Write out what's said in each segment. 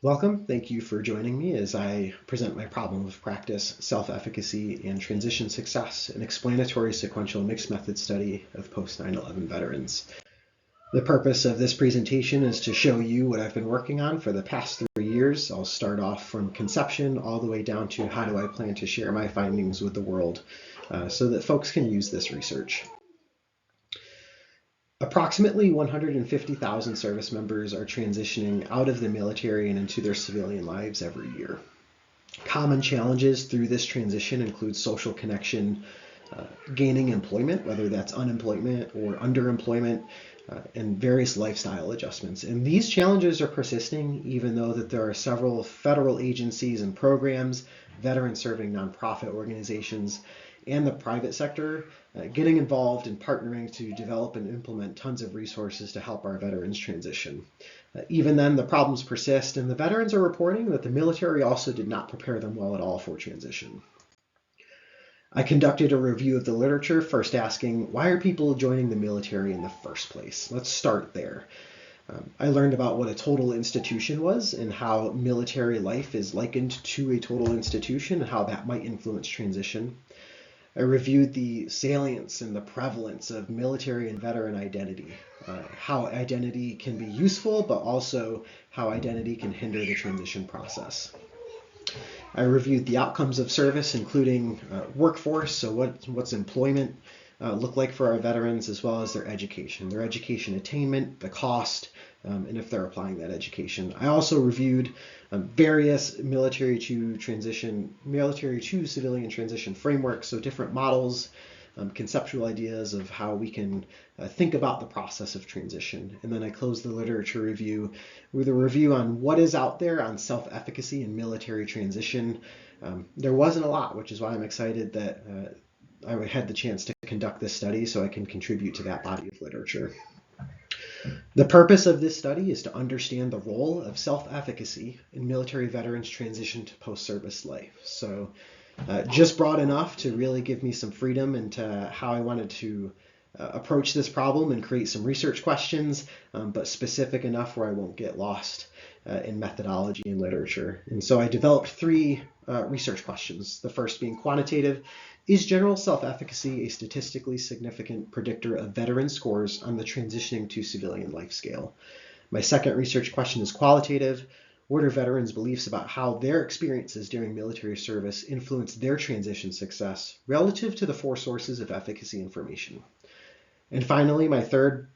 Welcome. Thank you for joining me as I present my problem of practice, self-efficacy, and transition success, an explanatory sequential mixed method study of post-9/11 veterans. The purpose of this presentation is to show you what I've been working on for the past 3 years. I'll start off from conception all the way down to how do I plan to share my findings with the world so that folks can use this research. Approximately 150,000 service members are transitioning out of the military and into their civilian lives every year. Common challenges through this transition include social connection, gaining employment, whether that's unemployment or underemployment, and various lifestyle adjustments. And these challenges are persisting even though that there are several federal agencies and programs, veteran-serving nonprofit organizations, and the private sector getting involved and partnering to develop and implement tons of resources to help our veterans transition. Even then, the problems persist, and the veterans are reporting that the military also did not prepare them well at all for transition. I conducted a review of the literature, first asking, why are people joining the military in the first place? Let's start there. I learned about what a total institution was and how military life is likened to a total institution and how that might influence transition. I reviewed the salience and the prevalence of military and veteran identity, how identity can be useful, but also how identity can hinder the transition process. I reviewed the outcomes of service, including workforce, so what's employment look like for our veterans, as well as their education attainment, the cost, and if they're applying that education. I also reviewed various military to civilian transition frameworks, so different models, conceptual ideas of how we can think about the process of transition. And then I closed the literature review with a review on what is out there on self-efficacy and military transition. There wasn't a lot, which is why I'm excited that I had the chance to conduct this study so I can contribute to that body of literature. The purpose of this study is to understand the role of self-efficacy in military veterans' transition to post-service life. So just broad enough to really give me some freedom into how I wanted to approach this problem and create some research questions, but specific enough where I won't get lost in methodology and literature. And so I developed 3 research questions. The first being quantitative. Is general self-efficacy a statistically significant predictor of veteran scores on the transitioning to civilian life scale? My second research question is qualitative. What are veterans' beliefs about how their experiences during military service influence their transition success relative to the 4 sources of efficacy information? And finally, my third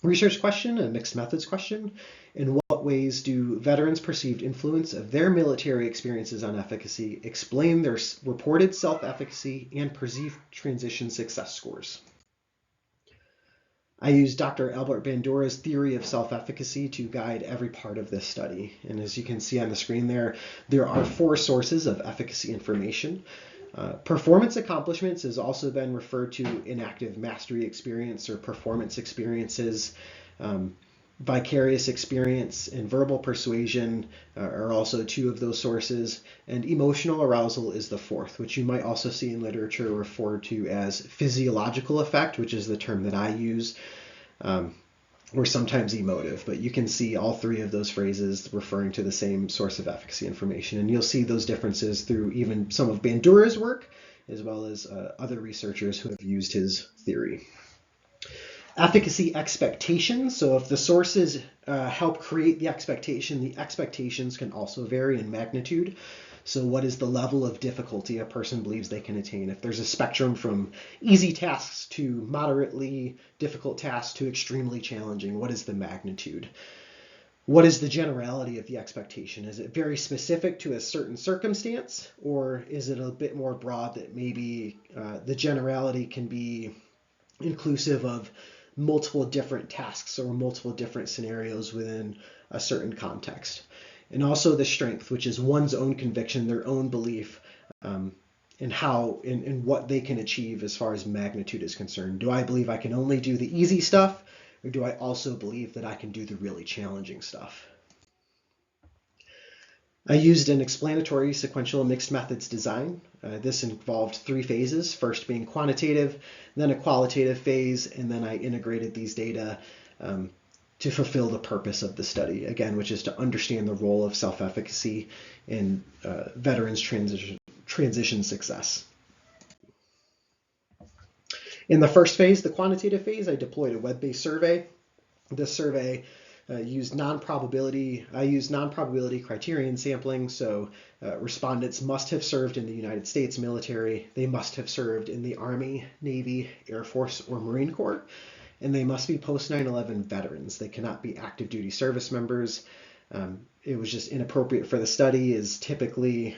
research question, a mixed methods question. In what ways do veterans' perceived influence of their military experiences on efficacy explain their reported self-efficacy and perceived transition success scores? I used Dr. Albert Bandura's theory of self-efficacy to guide every part of this study. And as you can see on the screen there are 4 sources of efficacy information. Performance accomplishments has also been referred to in active mastery experience or performance experiences. Vicarious experience and verbal persuasion are also 2 of those sources, and emotional arousal is the 4th, which you might also see in literature referred to as physiological effect, which is the term that I use, or sometimes emotive, but you can see all 3 of those phrases referring to the same source of efficacy information, and you'll see those differences through even some of Bandura's work, as well as other researchers who have used his theory. Efficacy expectations. So if the sources help create the expectations can also vary in magnitude. So what is the level of difficulty a person believes they can attain? If there's a spectrum from easy tasks to moderately difficult tasks to extremely challenging, what is the magnitude? What is the generality of the expectation? Is it very specific to a certain circumstance, or is it a bit more broad that maybe the generality can be inclusive of multiple different tasks or multiple different scenarios within a certain context? And also the strength, which is one's own conviction, their own belief, and how and what they can achieve as far as magnitude is concerned. Do I believe I can only do the easy stuff, or do I also believe that I can do the really challenging stuff? I used an explanatory sequential mixed methods design. This involved 3 phases, first being quantitative, then a qualitative phase, and then I integrated these data to fulfill the purpose of the study, again, which is to understand the role of self-efficacy in veterans' transition success. In the first phase, the quantitative phase, I deployed a web-based survey. This survey used non-probability criterion sampling, so respondents must have served in the United States military, they must have served in the Army, Navy, Air Force, or Marine Corps, and they must be post-9/11 veterans. They cannot be active duty service members. It was just inappropriate for the study, as typically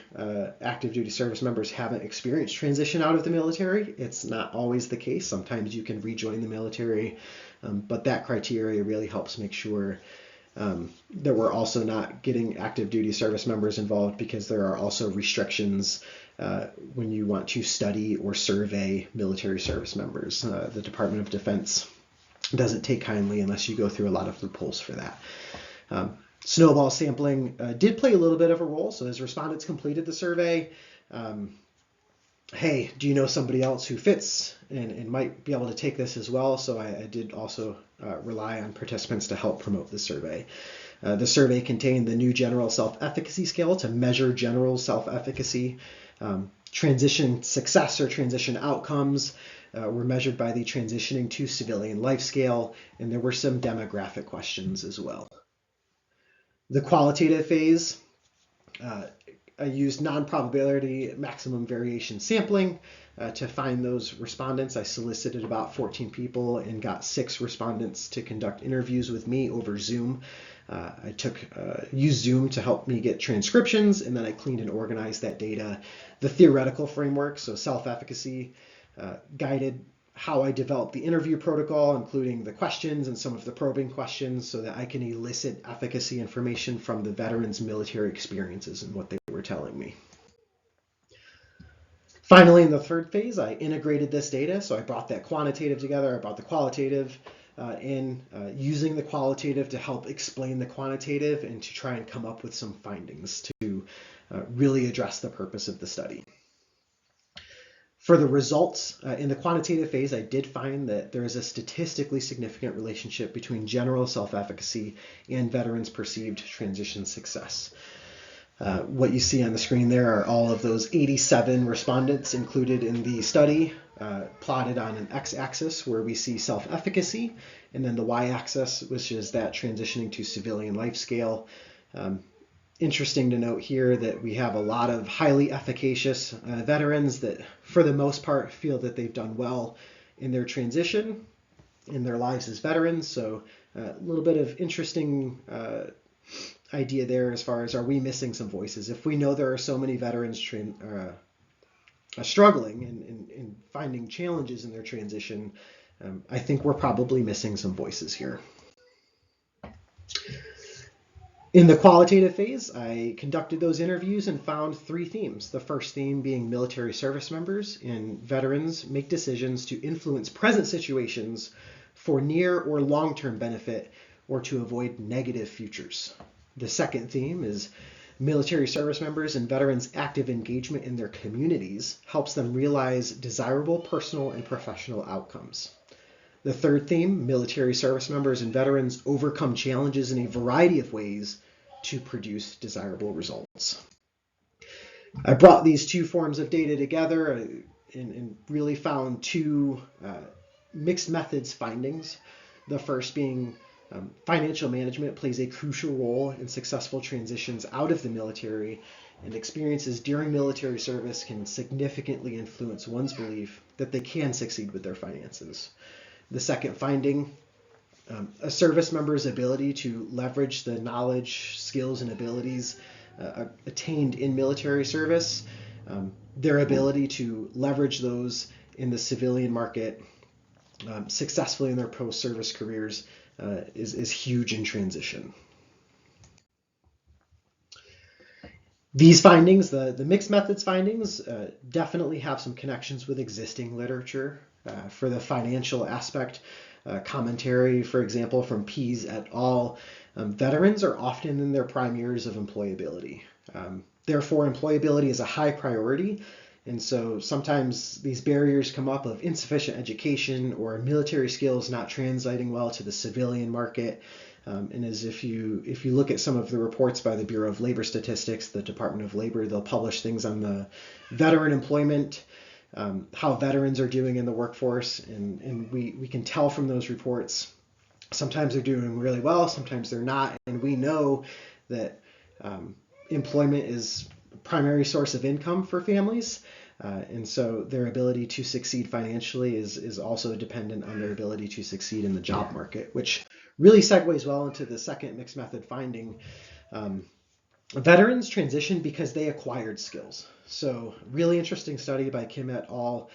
active duty service members haven't experienced transition out of the military. It's not always the case. Sometimes you can rejoin the military, but that criteria really helps make sure that we're also not getting active duty service members involved, because there are also restrictions when you want to study or survey military service members. The Department of Defense doesn't take kindly unless you go through a lot of loopholes for that. Snowball sampling did play a little bit of a role. So as respondents completed the survey, hey, do you know somebody else who fits and might be able to take this as well? So I did also rely on participants to help promote the survey. The survey contained the new general self-efficacy scale to measure general self-efficacy. Transition success or transition outcomes were measured by the transitioning to civilian life scale, and there were some demographic questions as well. The qualitative phase, I used non-probability maximum variation sampling to find those respondents. I solicited about 14 people and got 6 respondents to conduct interviews with me over Zoom. I used Zoom to help me get transcriptions, and then I cleaned and organized that data. The theoretical framework, so self-efficacy, guided how I developed the interview protocol, including the questions and some of the probing questions, so that I can elicit efficacy information from the veterans' military experiences and what they were telling me. Finally, in the third phase, I integrated this data. So I brought that quantitative together, I brought the qualitative in, using the qualitative to help explain the quantitative and to try and come up with some findings to really address the purpose of the study. For the results, in the quantitative phase, I did find that there is a statistically significant relationship between general self-efficacy and veterans' perceived transition success. What you see on the screen there are all of those 87 respondents included in the study, plotted on an x-axis where we see self-efficacy, and then the y-axis, which is that transitioning to civilian life scale. Interesting to note here that we have a lot of highly efficacious veterans that, for the most part, feel that they've done well in their transition, in their lives as veterans. So a little bit of interesting idea there as far as, are we missing some voices? If we know there are so many veterans struggling and finding challenges in their transition, I think we're probably missing some voices here. In the qualitative phase, I conducted those interviews and found 3 themes. The first theme being military service members and veterans make decisions to influence present situations for near or long-term benefit or to avoid negative futures. The second theme is military service members and veterans' active engagement in their communities helps them realize desirable personal and professional outcomes. The third theme, military service members and veterans overcome challenges in a variety of ways to produce desirable results. I brought these 2 forms of data together and really found 2 mixed methods findings. The first being financial management plays a crucial role in successful transitions out of the military, and experiences during military service can significantly influence one's belief that they can succeed with their finances. The second finding, a service member's ability to leverage the knowledge, skills, and abilities attained in military service, their ability to leverage those in the civilian market successfully in their post-service careers is huge in transition. These findings, the mixed methods findings, definitely have some connections with existing literature. For the financial aspect, commentary, for example, from Pease et al., veterans are often in their prime years of employability. Therefore, employability is a high priority, and so sometimes these barriers come up of insufficient education or military skills not translating well to the civilian market. And as if you look at some of the reports by the Bureau of Labor Statistics, the Department of Labor, they'll publish things on the veteran employment, how veterans are doing in the workforce, and we can tell from those reports. Sometimes they're doing really well, sometimes they're not, and we know that employment is a primary source of income for families, and so their ability to succeed financially is also dependent on their ability to succeed in the job market, which really segues well into the second mixed method finding. Veterans transition because they acquired skills. So really interesting study by Kim et al.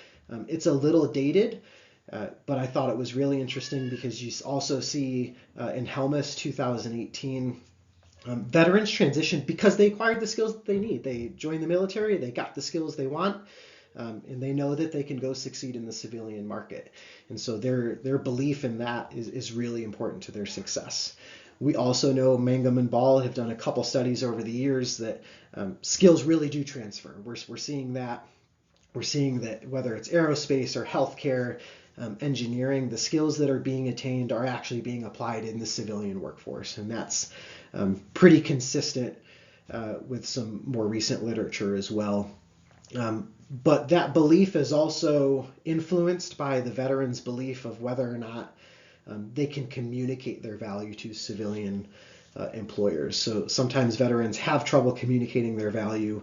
It's a little dated, but I thought it was really interesting because you also see in Helmus 2018, veterans transition because they acquired the skills that they need. They joined the military, they got the skills they want, and they know that they can go succeed in the civilian market. And so their belief in that is really important to their success. We also know Mangum and Ball have done a couple studies over the years that skills really do transfer. We're seeing that. We're seeing that whether it's aerospace or healthcare, engineering, the skills that are being attained are actually being applied in the civilian workforce. And that's pretty consistent with some more recent literature as well. But that belief is also influenced by the veterans' belief of whether or not they can communicate their value to civilian employers. So sometimes veterans have trouble communicating their value.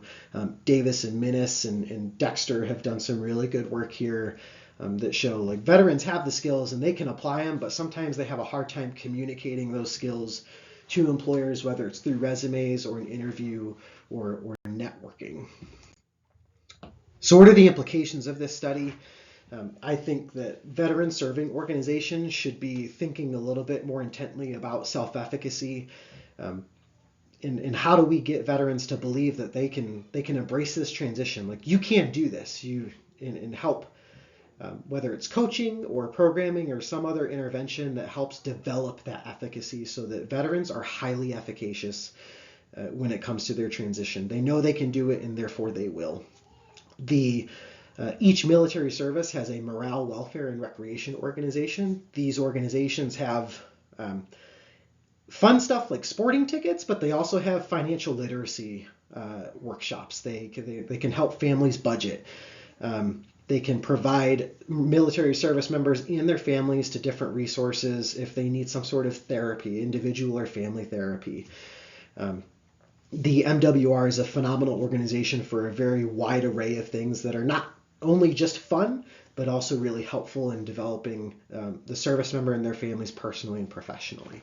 Davis and Minnis and Dexter have done some really good work here that show like veterans have the skills and they can apply them, but sometimes they have a hard time communicating those skills to employers, whether it's through resumes or an interview or networking. So what are the implications of this study? I think that veteran serving organizations should be thinking a little bit more intently about self-efficacy, and how do we get veterans to believe that they can embrace this transition? Like, you can do this, and help, whether it's coaching or programming or some other intervention that helps develop that efficacy so that veterans are highly efficacious when it comes to their transition. They know they can do it, and therefore they will. Each military service has a morale, welfare, and recreation organization. These organizations have fun stuff like sporting tickets, but they also have financial literacy workshops. They can help families budget. They can provide military service members and their families to different resources if they need some sort of therapy, individual or family therapy. The MWR is a phenomenal organization for a very wide array of things that are not only just fun, but also really helpful in developing the service member and their families personally and professionally.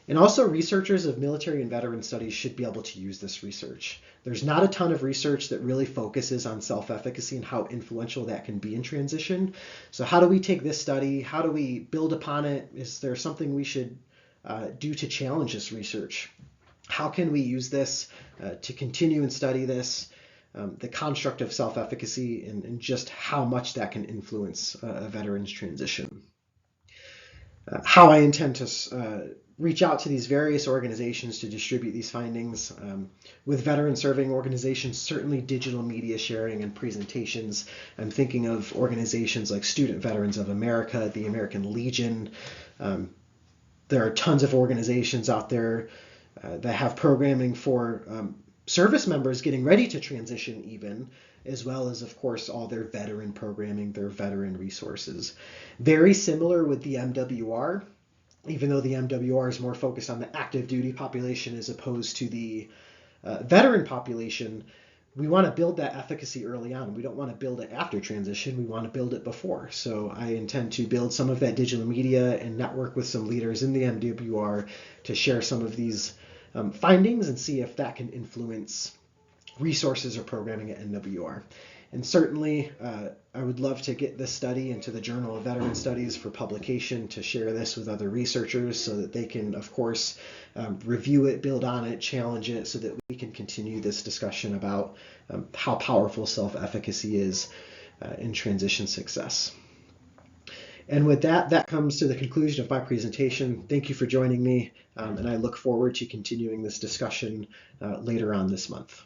And also, researchers of military and veteran studies should be able to use this research. There's not a ton of research that really focuses on self-efficacy and how influential that can be in transition. So how do we take this study? How do we build upon it? Is there something we should do to challenge this research? How can we use this to continue and study this, the construct of self-efficacy, and just how much that can influence a veteran's transition? How I intend to reach out to these various organizations to distribute these findings. With veteran serving organizations, certainly digital media sharing and presentations. I'm thinking of organizations like Student Veterans of America, the American Legion. There are tons of organizations out there that have programming for service members getting ready to transition even, as well as, of course, all their veteran programming, their veteran resources. Very similar with the MWR, even though the MWR is more focused on the active duty population as opposed to the veteran population. We want to build that efficacy early on. We don't want to build it after transition. We want to build it before. So I intend to build some of that digital media and network with some leaders in the MWR to share some of these findings and see if that can influence resources or programming at MWR. And certainly, I would love to get this study into the Journal of Veteran Studies for publication, to share this with other researchers so that they can, of course, review it, build on it, challenge it, so that we can continue this discussion about how powerful self-efficacy is in transition success. And with that, that comes to the conclusion of my presentation. Thank you for joining me, and I look forward to continuing this discussion later on this month.